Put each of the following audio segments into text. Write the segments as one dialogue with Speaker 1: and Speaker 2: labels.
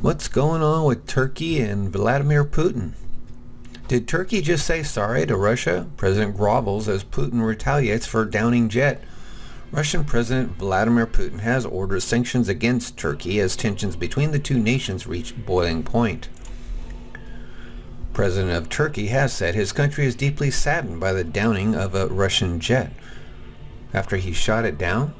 Speaker 1: What's going on with Turkey and Vladimir Putin? Did Turkey just say sorry to Russia? President grovels as Putin retaliates for downing jet. Russian President Vladimir Putin has ordered sanctions against Turkey as tensions between the two nations reach boiling point. President of Turkey has said his country is deeply saddened by the downing of a Russian jet. After he shot it down?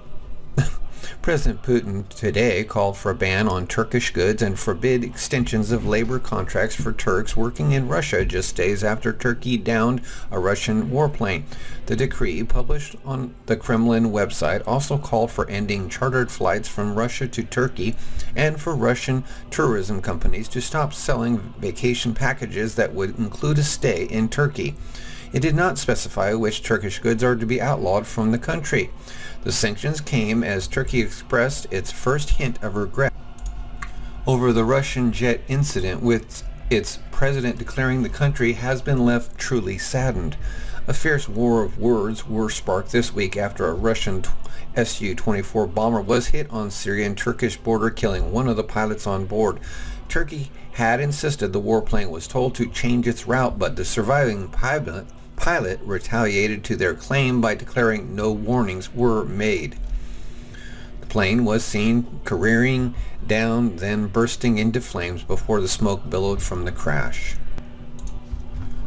Speaker 1: President Putin today called for a ban on Turkish goods and forbid extensions of labor contracts for Turks working in Russia just days after Turkey downed a Russian warplane. The decree, published on the Kremlin website, also called for ending chartered flights from Russia to Turkey and for Russian tourism companies to stop selling vacation packages that would include a stay in Turkey. It did not specify which Turkish goods are to be outlawed from the country. The sanctions came as Turkey expressed its first hint of regret over the Russian jet incident, with its president declaring the country has been left truly saddened. A fierce war of words were sparked this week after a Russian Su-24 bomber was hit on Syrian-Turkish border, killing one of the pilots on board. Turkey had insisted the warplane was told to change its route, but the surviving pilot retaliated to their claim by declaring no warnings were made. The plane was seen careering down, then bursting into flames before the smoke billowed from the crash.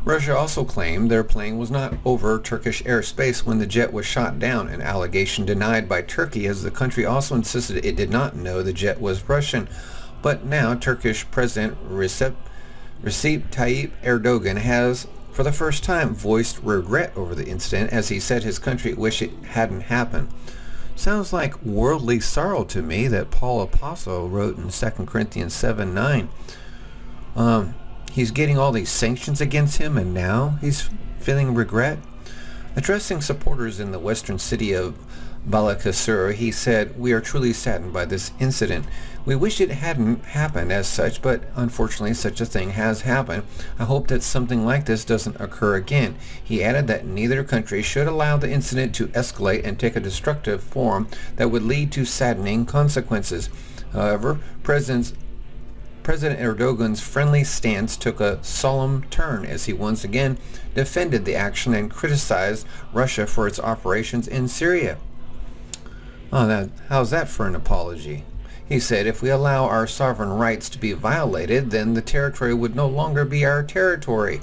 Speaker 1: Russia also claimed their plane was not over Turkish airspace when the jet was shot down, an allegation denied by Turkey, as the country also insisted it did not know the jet was Russian. But now Turkish President Recep Tayyip Erdogan has for the first time voiced regret over the incident, as he said his country wished it hadn't happened. Sounds like worldly sorrow to me that Paul Apostle wrote in 2 Corinthians 7:9. He's getting all these sanctions against him and now he's feeling regret. Addressing supporters in the western city of Balıkesir, he said, "We are truly saddened by this incident. We wish it hadn't happened as such, but unfortunately such a thing has happened. I hope that something like this doesn't occur again." He added that neither country should allow the incident to escalate and take a destructive form that would lead to saddening consequences. However, President Erdogan's friendly stance took a solemn turn as he once again defended the action and criticized Russia for its operations in Syria. How's that for an apology? He said, "If we allow our sovereign rights to be violated, then the territory would no longer be our territory."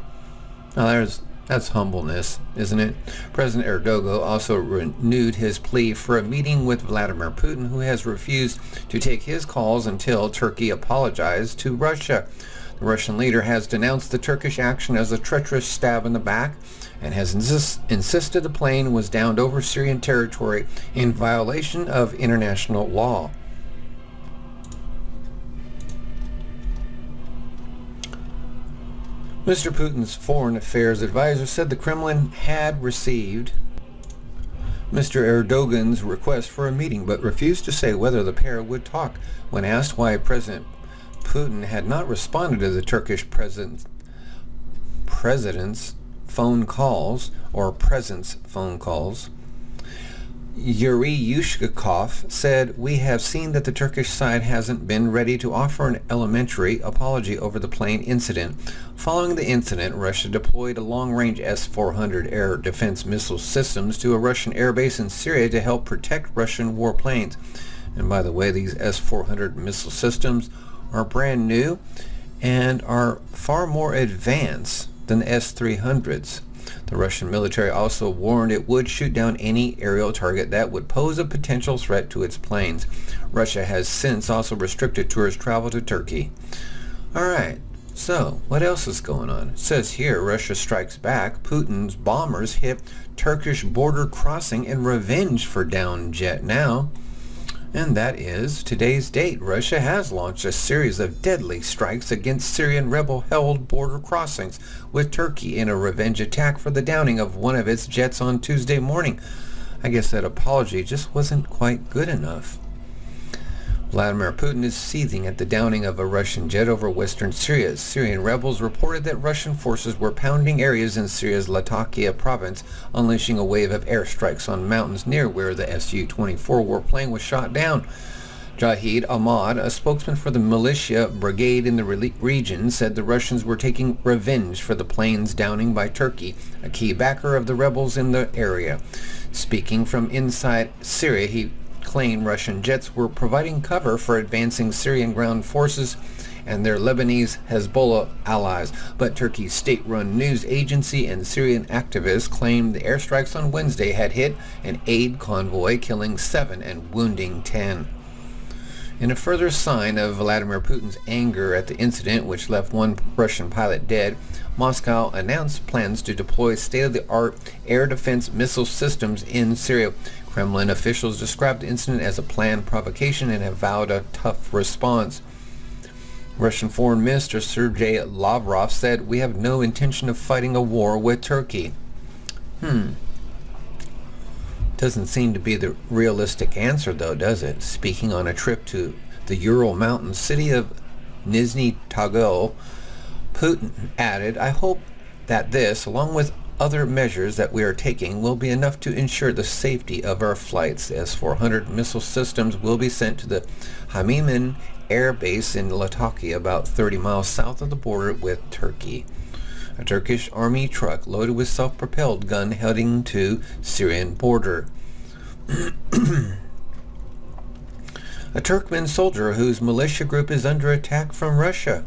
Speaker 1: Now that's humbleness, isn't it? President Erdogan also renewed his plea for a meeting with Vladimir Putin, who has refused to take his calls until Turkey apologized to Russia. The Russian leader has denounced the Turkish action as a treacherous stab in the back and has insisted the plane was downed over Syrian territory in violation of international law. Mr. Putin's foreign affairs advisor said the Kremlin had received Mr. Erdogan's request for a meeting, but refused to say whether the pair would talk. When asked why President Putin had not responded to the Turkish president's phone calls, Yuri Yushkov said, "We have seen that the Turkish side hasn't been ready to offer an elementary apology over the plane incident." Following the incident, Russia deployed a long-range S-400 air defense missile systems to a Russian airbase in Syria to help protect Russian warplanes. And by the way, these S-400 missile systems are brand new and are far more advanced than the S-300s. The Russian military also warned it would shoot down any aerial target that would pose a potential threat to its planes. Russia has since also restricted tourist travel to Turkey. Alright, so what else is going on? It says here, Russia strikes back. Putin's bombers hit Turkish border crossing in revenge for downed jet now. And that is today's date. Russia has launched a series of deadly strikes against Syrian rebel-held border crossings with Turkey in a revenge attack for the downing of one of its jets on Tuesday morning. I guess that apology just wasn't quite good enough. Vladimir Putin is seething at the downing of a Russian jet over western Syria. Syrian rebels reported that Russian forces were pounding areas in Syria's Latakia province, unleashing a wave of airstrikes on mountains near where the Su-24 warplane was shot down. Jahid Ahmad, a spokesman for the militia brigade in the region, said the Russians were taking revenge for the plane's downing by Turkey, a key backer of the rebels in the area. Speaking from inside Syria, he claimed Russian jets were providing cover for advancing Syrian ground forces and their Lebanese Hezbollah allies, but Turkey's state-run news agency and Syrian activists claimed the airstrikes on Wednesday had hit an aid convoy, killing 7 and wounding 10. In a further sign of Vladimir Putin's anger at the incident, which left one Russian pilot dead, Moscow announced plans to deploy state-of-the-art air defense missile systems in Syria. Kremlin officials described the incident as a planned provocation and have vowed a tough response. Russian Foreign Minister Sergei Lavrov said, "We have no intention of fighting a war with Turkey." Doesn't seem to be the realistic answer, though, does it? Speaking on a trip to the Ural Mountain city of Nizhny Tagil, Putin added, "I hope that this, along with other measures that we are taking, will be enough to ensure the safety of our flights. S-400 missile systems will be sent to the Hamimen Air Base in Latakia, about 30 miles south of the border with Turkey." A Turkish army truck loaded with self-propelled gun heading to Syrian border. A Turkmen soldier whose militia group is under attack from Russia.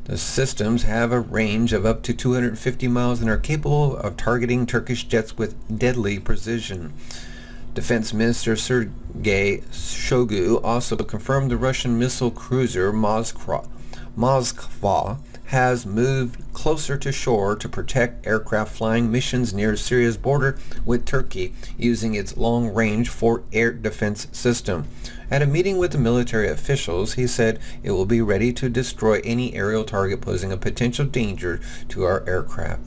Speaker 1: The systems have a range of up to 250 miles and are capable of targeting Turkish jets with deadly precision. Defense Minister Sergei Shoigu also confirmed the Russian missile cruiser Moskva has moved closer to shore to protect aircraft flying missions near Syria's border with Turkey using its long-range Fort air defense system. At a meeting with the military officials, he said it will be ready to destroy any aerial target posing a potential danger to our aircraft.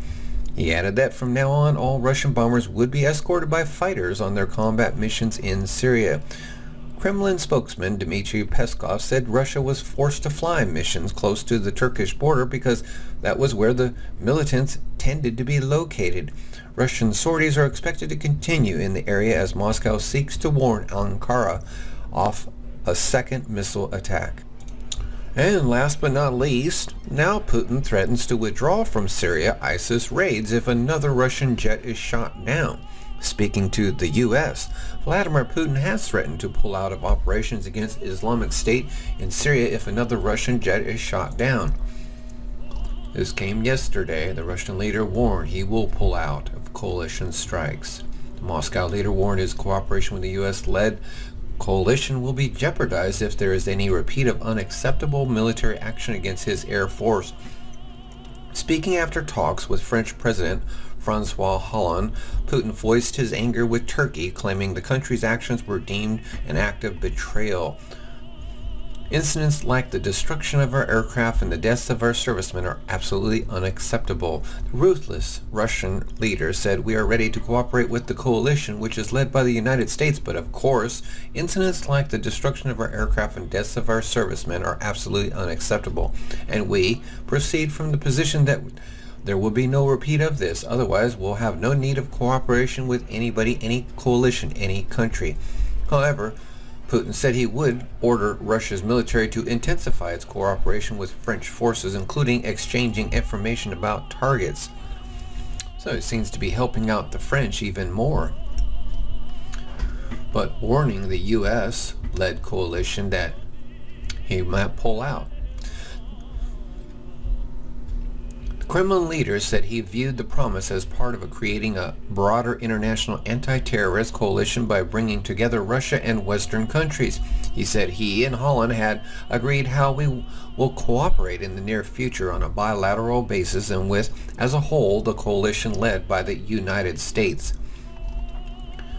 Speaker 1: He added that from now on, all Russian bombers would be escorted by fighters on their combat missions in Syria. Kremlin spokesman Dmitry Peskov said Russia was forced to fly missions close to the Turkish border because that was where the militants tended to be located. Russian sorties are expected to continue in the area as Moscow seeks to warn Ankara off a second missile attack. And last but not least, now Putin threatens to withdraw from Syria ISIS raids if another Russian jet is shot down. Speaking to the U.S., Vladimir Putin has threatened to pull out of operations against Islamic State in Syria if another Russian jet is shot down. This came yesterday. The Russian leader warned he will pull out of coalition strikes. The Moscow leader warned his cooperation with the U.S.-led coalition will be jeopardized if there is any repeat of unacceptable military action against his air force. Speaking after talks with French President Francois Hollande, Putin voiced his anger with Turkey, claiming the country's actions were deemed an act of betrayal. Incidents like the destruction of our aircraft and the deaths of our servicemen are absolutely unacceptable. The ruthless Russian leader said, "We are ready to cooperate with the coalition, which is led by the United States, but of course, incidents like the destruction of our aircraft and deaths of our servicemen are absolutely unacceptable. And we proceed from the position that there will be no repeat of this. Otherwise, we'll have no need of cooperation with anybody, any coalition, any country." However, Putin said he would order Russia's military to intensify its cooperation with French forces, including exchanging information about targets. So it seems to be helping out the French even more, but warning the U.S.-led coalition that he might pull out. The Kremlin leader said he viewed the promise as part of creating a broader international anti-terrorist coalition by bringing together Russia and Western countries. He said he and Holland had agreed how we will cooperate in the near future on a bilateral basis and with, as a whole, the coalition led by the United States.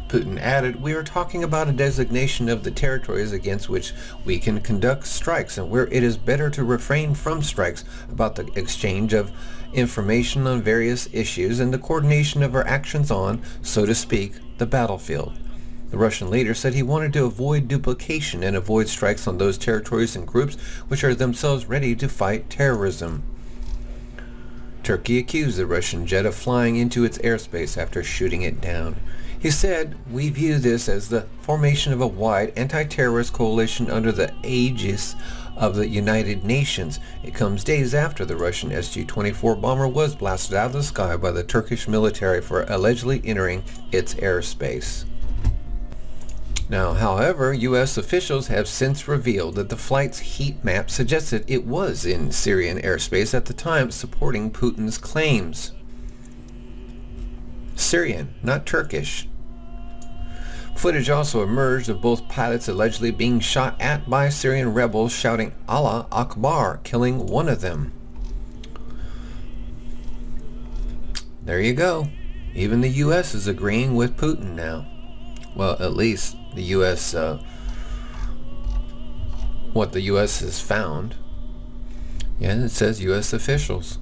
Speaker 1: Putin added, "We are talking about a designation of the territories against which we can conduct strikes and where it is better to refrain from strikes, about the exchange of information on various issues and the coordination of our actions on, so to speak, the battlefield." The Russian leader said he wanted to avoid duplication and avoid strikes on those territories and groups which are themselves ready to fight terrorism. Turkey accused the Russian jet of flying into its airspace after shooting it down. He said, "We view this as the formation of a wide anti-terrorist coalition under the aegis of the United Nations. It comes days after the Russian SU-24 bomber was blasted out of the sky by the Turkish military for allegedly entering its airspace." Now, however, U.S. officials have since revealed that the flight's heat map suggested it was in Syrian airspace at the time, supporting Putin's claims. Syrian, not Turkish. Footage also emerged of both pilots allegedly being shot at by Syrian rebels shouting Allah Akbar, killing one of them. There you go. Even the U.S. is agreeing with Putin now. Well, at least the U.S., what the U.S. has found. Yeah, and it says U.S. officials.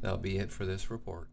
Speaker 1: That'll be it for this report.